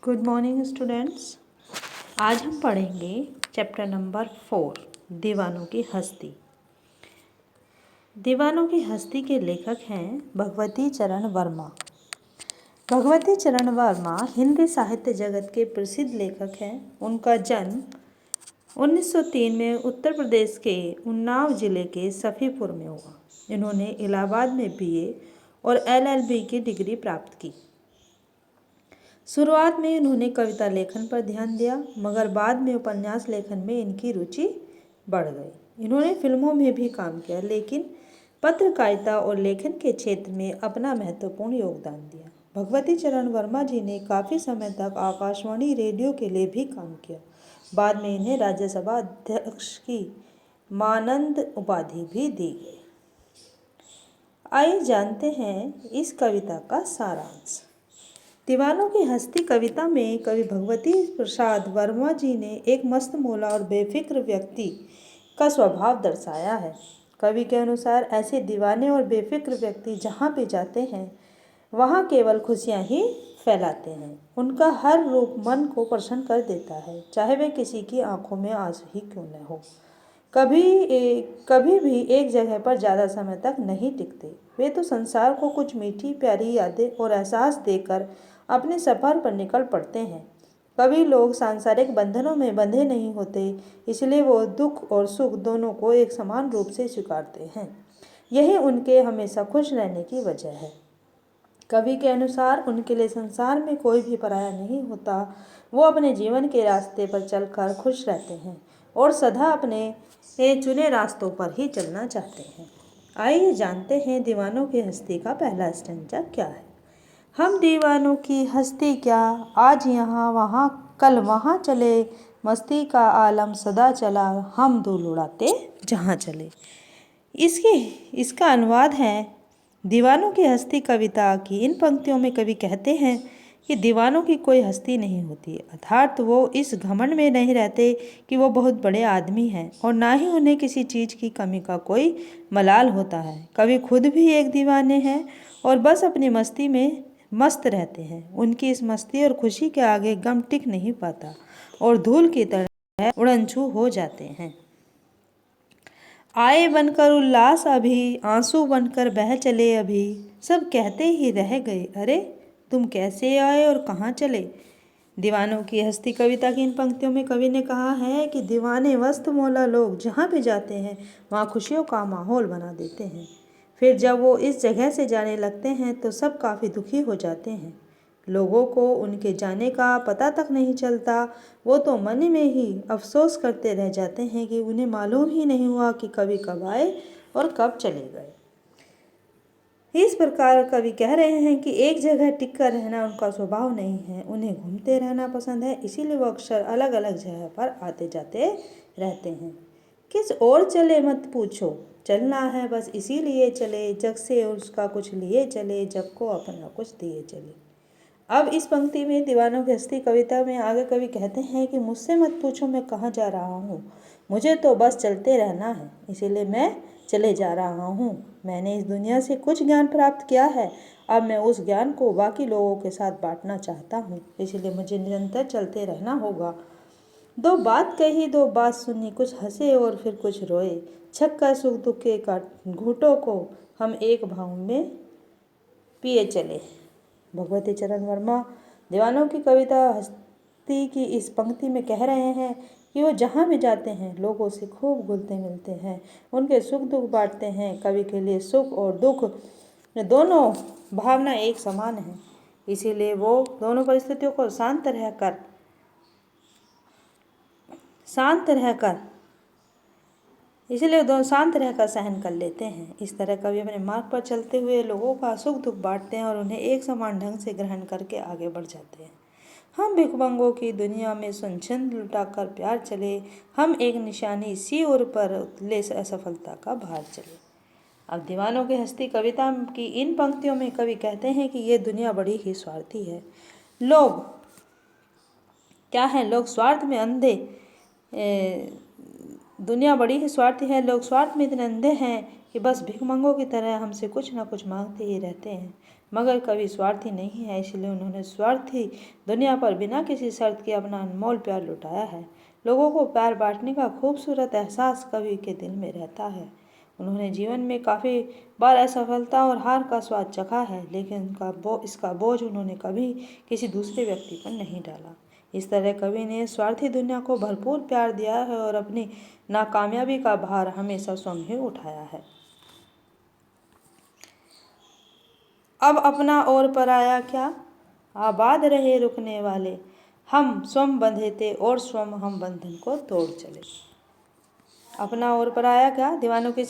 Good morning students. आज हम पढ़ेंगे चैप्टर नंबर 4 दीवानों की हस्ती। दीवानों की हस्ती के लेखक हैं भगवती चरण वर्मा। भगवती चरण वर्मा हिंदी साहित्य जगत के प्रसिद्ध लेखक हैं। उनका जन्म 1903 में उत्तर प्रदेश के उन्नाव जिले के सफ़ीपुर में हुआ। इन्होंने इलाहाबाद में बीए और एलएलबी की डिग्री प्राप्त की। शुरुआत में इन्होंने कविता लेखन पर ध्यान दिया, मगर बाद में उपन्यास लेखन में इनकी रुचि बढ़ गई। इन्होंने फिल्मों में भी काम किया, लेकिन पत्रकारिता और लेखन के क्षेत्र में अपना महत्वपूर्ण योगदान दिया। भगवती चरण वर्मा जी ने काफ़ी समय तक आकाशवाणी रेडियो के लिए भी काम किया। बाद में इन्हें राज्यसभा अध्यक्ष की मानद उपाधि भी दी गई। आइए जानते हैं इस कविता का सारांश। दीवानों की हस्ती कविता में कवि भगवती प्रसाद वर्मा जी ने एक मस्त मौला और बेफिक्र व्यक्ति का स्वभाव दर्शाया है। कवि के अनुसार ऐसे दीवाने और बेफिक्र व्यक्ति जहाँ भी जाते हैं वहाँ केवल खुशियाँ ही फैलाते हैं। उनका हर रूप मन को प्रसन्न कर देता है, चाहे वे किसी की आंखों में आंसू ही क्यों न हो। कभी भी एक जगह पर ज़्यादा समय तक नहीं टिकते। वे तो संसार को कुछ मीठी प्यारी यादें और एहसास देकर अपने सफ़र पर निकल पड़ते हैं। कभी लोग सांसारिक बंधनों में बंधे नहीं होते, इसलिए वो दुख और सुख दोनों को एक समान रूप से स्वीकारते हैं। यही उनके हमेशा खुश रहने की वजह है। कवि के अनुसार उनके लिए संसार में कोई भी पराया नहीं होता। वो अपने जीवन के रास्ते पर चलकर खुश रहते हैं और सदा अपने चुने रास्तों पर ही चलना चाहते हैं। आइए जानते हैं दीवानों की हस्ती का पहला स्टैंजा क्या है। हम दीवानों की हस्ती क्या, आज यहाँ वहाँ कल वहाँ चले, मस्ती का आलम सदा चला, हम धूल उड़ाते जहाँ चले। इसका अनुवाद है, दीवानों की हस्ती कविता की इन पंक्तियों में कवि कहते हैं कि दीवानों की कोई हस्ती नहीं होती, अर्थात वो इस घमंड में नहीं रहते कि वो बहुत बड़े आदमी हैं, और ना ही उन्हें किसी चीज़ की कमी का कोई मलाल होता है। कवि खुद भी एक दीवाने हैं और बस अपनी मस्ती में मस्त रहते हैं। उनकी इस मस्ती और खुशी के आगे गम टिक नहीं पाता और धूल की तरह उड़नछू हो जाते हैं। आए बनकर उल्लास अभी, आंसू बनकर बह चले अभी, सब कहते ही रह गए, अरे तुम कैसे आए और कहाँ चले। दीवानों की हस्ती कविता की इन पंक्तियों में कवि ने कहा है कि दीवाने वस्त मौला लोग जहाँ भी जाते हैं वहाँ खुशियों का माहौल बना देते हैं। फिर जब वो इस जगह से जाने लगते हैं तो सब काफ़ी दुखी हो जाते हैं। लोगों को उनके जाने का पता तक नहीं चलता। वो तो मन में ही अफसोस करते रह जाते हैं कि उन्हें मालूम ही नहीं हुआ कि कभी कब आए और कब चले गए। इस प्रकार कवि कह रहे हैं कि एक जगह टिक कर रहना उनका स्वभाव नहीं है, उन्हें घूमते रहना पसंद है। इसीलिए वो अक्सर अलग अलग जगह पर आते जाते रहते हैं। किस ओर चले मत पूछो, चलना है बस इसीलिए चले, जग से उसका कुछ लिए चले, जग को अपना कुछ दिए चले। अब इस पंक्ति में दीवानों की हस्ती कविता में आगे कवि कहते हैं कि मुझसे मत पूछो मैं कहाँ जा रहा हूँ, मुझे तो बस चलते रहना है, इसीलिए मैं चले जा रहा हूँ। मैंने इस दुनिया से कुछ ज्ञान प्राप्त किया है, अब मैं उस ज्ञान को बाकी लोगों के साथ बांटना चाहता हूँ, इसलिए मुझे निरंतर चलते रहना होगा। दो बात कही दो बात सुनी, कुछ हंसे और फिर कुछ रोए, छक कर सुख दुख के घूंटों को हम एक भाव में पिए चले। भगवती चरण वर्मा दीवानों की कविता हस्ती की इस पंक्ति में कह रहे हैं कि वो जहाँ भी जाते हैं लोगों से खूब घुलते मिलते हैं, उनके सुख दुख बांटते हैं। कवि के लिए सुख और दुख दोनों भावना एक समान है, इसीलिए वो दोनों परिस्थितियों को शांत रहकर सहन कर लेते हैं। इस तरह कवि अपने मार्ग पर चलते हुए लोगों का सुख दुख बांटते हैं और उन्हें एक समान ढंग से ग्रहण करके आगे बढ़ जाते हैं। हम भिखमंगों की दुनिया में स्वच्छंद लुटाकर प्यार चले, हम एक निशानी सी ओर पर ले असफलता का भार चले। अब दीवानों की हस्ती कविता की इन पंक्तियों में कवि कहते हैं कि ये दुनिया बड़ी ही स्वार्थी है। लोग क्या है, लोग स्वार्थ में अंधे, दुनिया बड़ी ही स्वार्थी है। लोग स्वार्थ में इतने अंधे हैं कि बस भिखमंगों की तरह हमसे कुछ ना कुछ मांगते ही रहते हैं। मगर कवि स्वार्थी नहीं है, इसलिए उन्होंने स्वार्थी दुनिया पर बिना किसी शर्त के अपना अनमोल प्यार लुटाया है। लोगों को प्यार बांटने का खूबसूरत एहसास कवि के दिल में रहता है। उन्होंने जीवन में काफ़ी बार असफलता और हार का स्वाद चखा है, लेकिन इसका बोझ उन्होंने कभी किसी दूसरे व्यक्ति पर नहीं डाला। इस तरह कवि ने स्वार्थी दुनिया को भरपूर प्यार दिया है और अपनी नाकामयाबी का भार हमेशा स्वयं ही उठाया है। अब अपना और पराया क्या, आबाद रहे रुकने वाले, हम स्वयं बंधे थे और स्वयं हम बंधन को तोड़ चले। अपना और पराया क्या, दीवानों की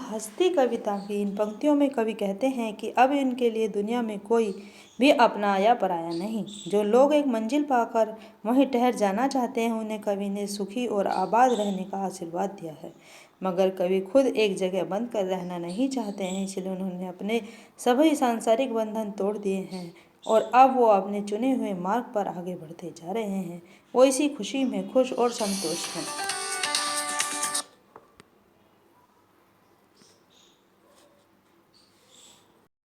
हस्ती कविता की इन पंक्तियों में कवि कहते हैं कि अब इनके लिए दुनिया में कोई भी अपना या पराया नहीं। जो लोग एक मंजिल पाकर वहीं ठहर जाना चाहते हैं, उन्हें कवि ने सुखी और आबाद रहने का आशीर्वाद दिया है। मगर कवि खुद एक जगह बंद कर रहना नहीं चाहते हैं, इसलिए उन्होंने अपने सभी सांसारिक बंधन तोड़ दिए हैं और अब वो अपने चुने हुए मार्ग पर आगे बढ़ते जा रहे हैं। वो इसी खुशी में खुश और संतुष्ट हैं।